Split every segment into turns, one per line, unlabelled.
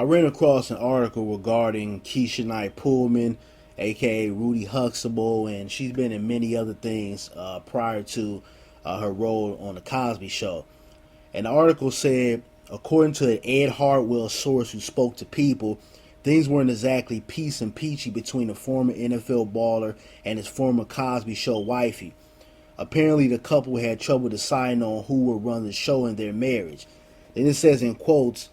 I ran across an article regarding Keshia Knight-Pulliam, aka Rudy Huxtable, and she's been in many other things prior to her role on the Cosby Show. And the article said, according to an Ed Hartwell source who spoke to People, things weren't exactly peace and peachy between the former NFL baller and his former Cosby Show wifey. Apparently, the couple had trouble deciding on who would run the show in their marriage. Then it says in quotes,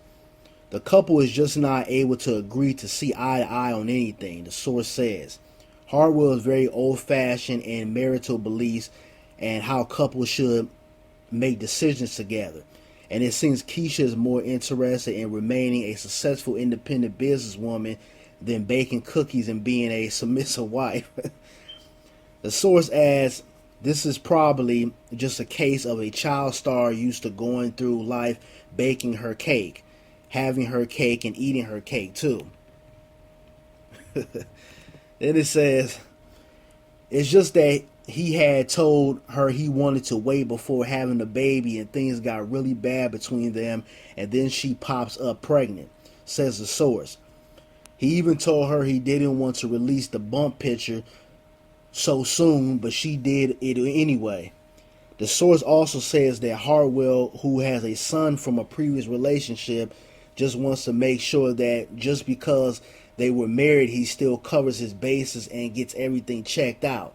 the couple is just not able to agree to see eye to eye on anything, the source says. Hartwell is very old-fashioned in marital beliefs and how couples should make decisions together. And it seems Keshia is more interested in remaining a successful independent businesswoman than baking cookies and being a submissive wife. The source adds, this is probably just a case of a child star used to going through life baking her cake, having her cake, and eating her cake too. Then it says, it's just that he had told her he wanted to wait before having the baby and things got really bad between them, and then she pops up pregnant, says the source. He even told her he didn't want to release the bump picture so soon, but she did it anyway. The source also says that Hartwell, who has a son from a previous relationship, just wants to make sure that just because they were married, he still covers his bases and gets everything checked out.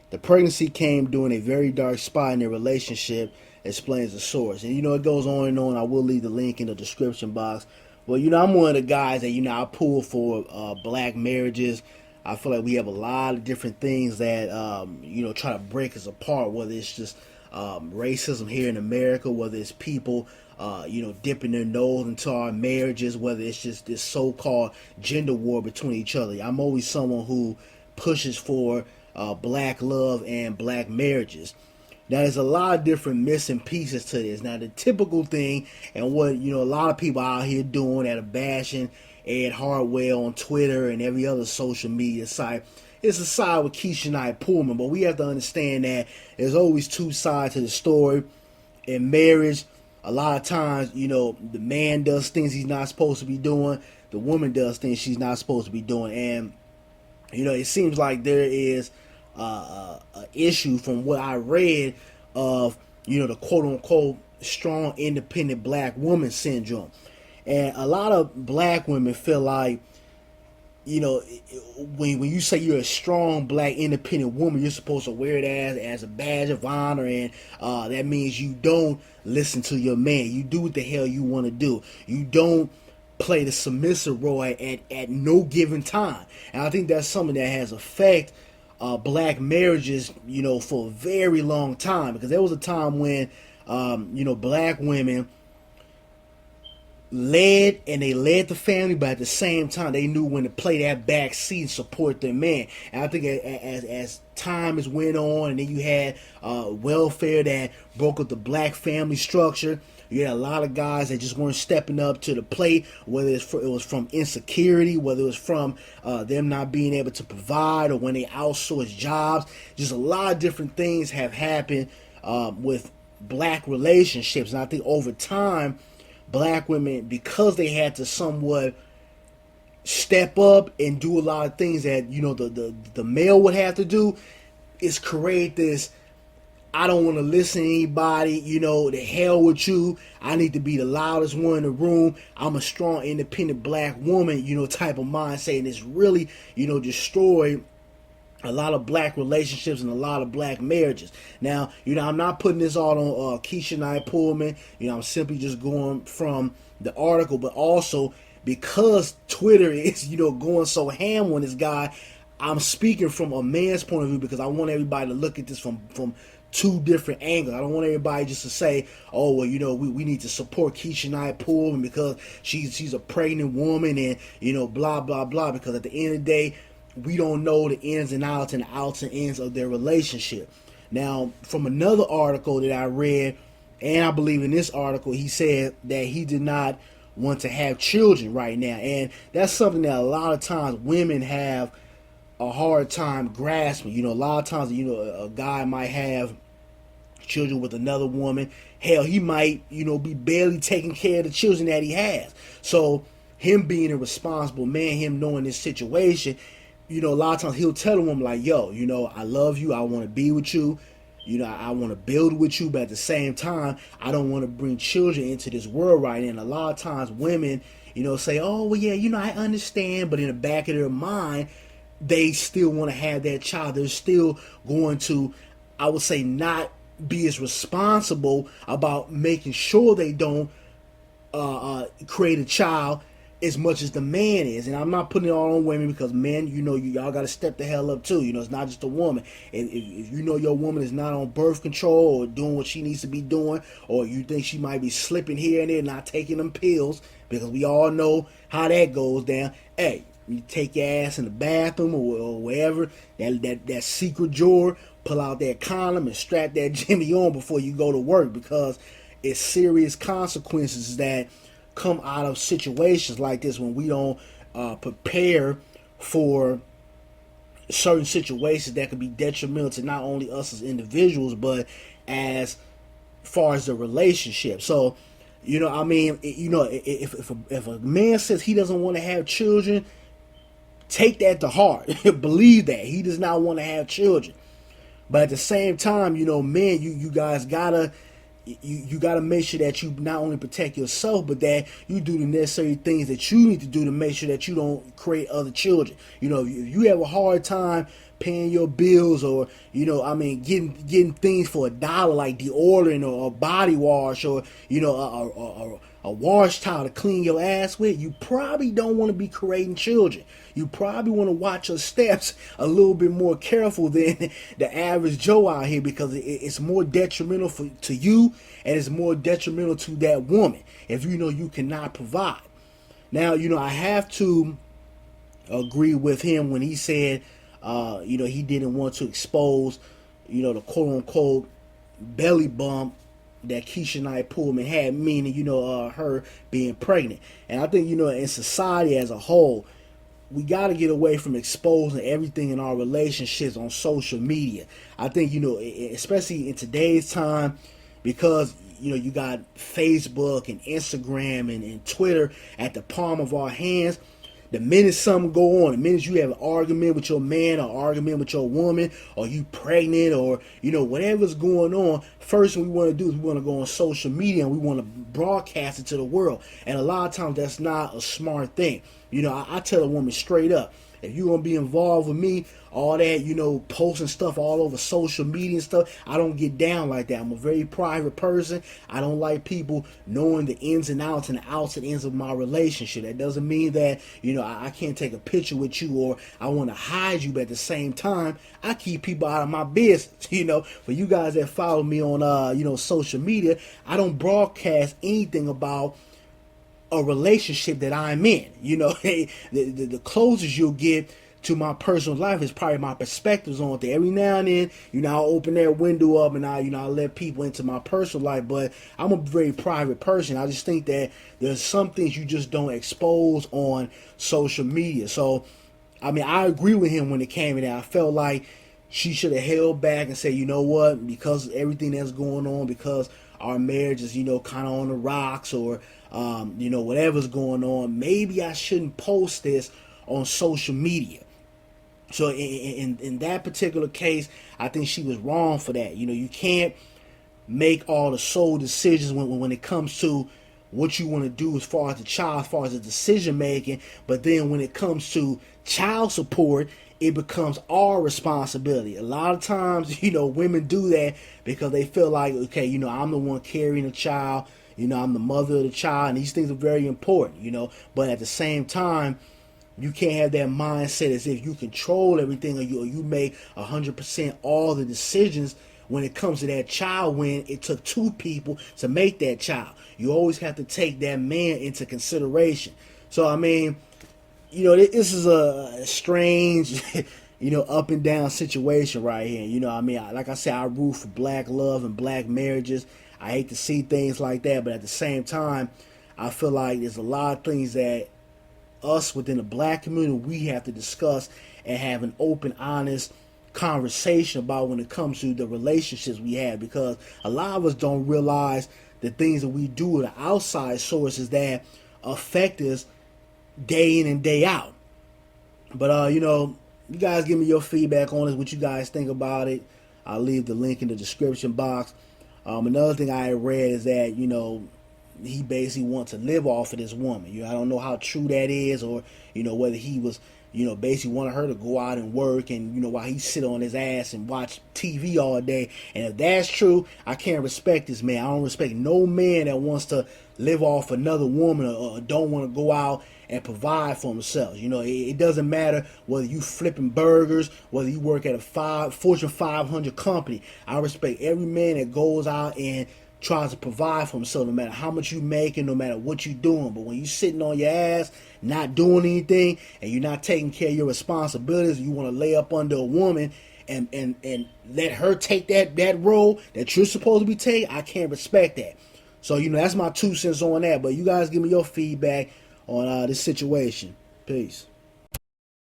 The pregnancy came during a very dark spot in their relationship, explains the source. And it goes on and on. I will leave the link in the description box. Well, I'm one of the guys that, I pull for black marriages. I feel like we have a lot of different things that, try to break us apart, whether it's just racism here in America, whether it's people, dipping their nose into our marriages, whether it's just this so-called gender war between each other. I'm always someone who pushes for black love and black marriages. Now, there's a lot of different missing pieces to this. Now, the typical thing, and what a lot of people out here doing that are bashing Ed Hartwell on Twitter and every other social media site, is a side with Keshia Knight-Pulliam. But we have to understand that there's always two sides to the story. In marriage, a lot of times, the man does things he's not supposed to be doing. The woman does things she's not supposed to be doing. And, it seems like there is an issue from what I read of, the quote-unquote strong, independent black woman syndrome. And a lot of black women feel like, when you say you're a strong black independent woman, you're supposed to wear it as a badge of honor, and that means you don't listen to your man. You do what the hell you want to do. You don't play the submissive role at no given time. And I think that's something that has affected black marriages, for a very long time, because there was a time when, black women led the family, but at the same time they knew when to play that back seat and support their man. And I think as time has went on, and then you had welfare that broke up the black family structure. You had a lot of guys that just weren't stepping up to the plate, whether it was from insecurity, whether it was from them not being able to provide, or when they outsourced jobs. Just a lot of different things have happened with black relationships. And I think over time, black women, because they had to somewhat step up and do a lot of things that the male would have to do, is create this, I don't want to listen to anybody, the hell with you, I need to be the loudest one in the room, I'm a strong independent black woman, type of mindset. And it's really destroyed a lot of black relationships and a lot of black marriages. Now, I'm not putting this all on Keshia Knight-Pulliam. I'm simply just going from the article, but also because Twitter is, going so ham on this guy, I'm speaking from a man's point of view, because I want everybody to look at this from two different angles. I don't want everybody just to say, oh, well, we need to support Keshia Knight-Pulliam because she's a pregnant woman and, blah, blah, blah, because at the end of the day, we don't know the ins and outs and the outs and ends of their relationship. Now, from another article that I read, and I believe in this article, he said that he did not want to have children right now. And that's something that a lot of times women have a hard time grasping. A lot of times, a guy might have children with another woman. Hell, he might, be barely taking care of the children that he has. So him being a responsible man, him knowing this situation, a lot of times he'll tell a woman like, yo, I love you, I want to be with you, I want to build with you, but at the same time, I don't want to bring children into this world right now. And a lot of times women, say, oh, well, yeah, I understand, but in the back of their mind, they still want to have that child. They're still going to, I would say, not be as responsible about making sure they don't create a child as much as the man is. And I'm not putting it all on women, because men, y'all got to step the hell up too. It's not just a woman. If your woman is not on birth control or doing what she needs to be doing, or you think she might be slipping here and there, not taking them pills, because we all know how that goes down. Hey, you take your ass in the bathroom or wherever, that secret drawer, pull out that condom and strap that Jimmy on before you go to work, because it's serious consequences that come out of situations like this when we don't prepare for certain situations that could be detrimental to not only us as individuals, but as far as the relationship. So, if a man says he doesn't want to have children, take that to heart. Believe that he does not want to have children. But at the same time, men, you guys gotta you gotta make sure that you not only protect yourself, but that you do the necessary things that you need to do to make sure that you don't create other children. If you have a hard time paying your bills, or getting things for $1 like deodorant or a body wash, or a wash towel to clean your ass with, you probably don't want to be creating children. You probably want to watch your steps a little bit more careful than the average Joe out here, because it's more detrimental to you, and it's more detrimental to that woman if you cannot provide. Now, I have to agree with him when he said he didn't want to expose the quote-unquote belly bump that Keshia Knight-Pulliam had, meaning her being pregnant. And I think in society as a whole, we got to get away from exposing everything in our relationships on social media. I think especially in today's time, because you got Facebook and Instagram and Twitter at the palm of our hands. The minute something go on, the minute you have an argument with your man or argument with your woman, or you pregnant, or whatever's going on, first thing we want to do is we want to go on social media and we want to broadcast it to the world. And a lot of times that's not a smart thing. I tell a woman straight up, if you're going to be involved with me, all that, posting stuff all over social media and stuff, I don't get down like that. I'm a very private person. I don't like people knowing the ins and outs and the outs and ins of my relationship. That doesn't mean that, I can't take a picture with you, or I want to hide you, but at the same time, I keep people out of my business. For you guys that follow me on, social media, I don't broadcast anything about a relationship that I'm in. The closest you'll get to my personal life is probably my perspectives on it. Every now and then, I'll open that window up and I'll let people into my personal life, but I'm a very private person. I just think that there's some things you just don't expose on social media. So, I agree with him when it came to that. I felt like she should have held back and said, you know what, because everything that's going on, because our marriage is, kind of on the rocks, or whatever's going on, maybe I shouldn't post this on social media. So in that particular case, I think she was wrong for that. You can't make all the sole decisions when it comes to what you want to do as far as the child, as far as the decision making. But then when it comes to child support, it becomes our responsibility. A lot of times, women do that because they feel like, okay, I'm the one carrying the child. I'm the mother of the child, and these things are very important, But at the same time, you can't have that mindset as if you control everything, or you make 100% all the decisions when it comes to that child, when it took two people to make that child. You always have to take that man into consideration. So, this is a strange, up and down situation right here. Like I said, I root for black love and black marriages. I hate to see things like that, but at the same time, I feel like there's a lot of things that us within the black community, we have to discuss and have an open, honest conversation about when it comes to the relationships we have, because a lot of us don't realize the things that we do with the outside sources that affect us day in and day out. But you guys give me your feedback on this, what you guys think about it. I'll leave the link in the description box. Another thing I read is that he basically wants to live off of this woman. I don't know how true that is, or whether he was basically wanted her to go out and work, and while he sit on his ass and watch TV all day. And if that's true, I can't respect this man. I don't respect no man that wants to live off another woman, or don't want to go out and provide for themselves. It doesn't matter whether you flipping burgers, whether you work at a Fortune 500 company. I respect every man that goes out and tries to provide for himself, no matter how much you making, no matter what you doing. But when you sitting on your ass, not doing anything, and you're not taking care of your responsibilities, you want to lay up under a woman and let her take that role that you're supposed to be taking, I can't respect that. So that's my 2 cents on that. But you guys give me your feedback on this situation. Peace.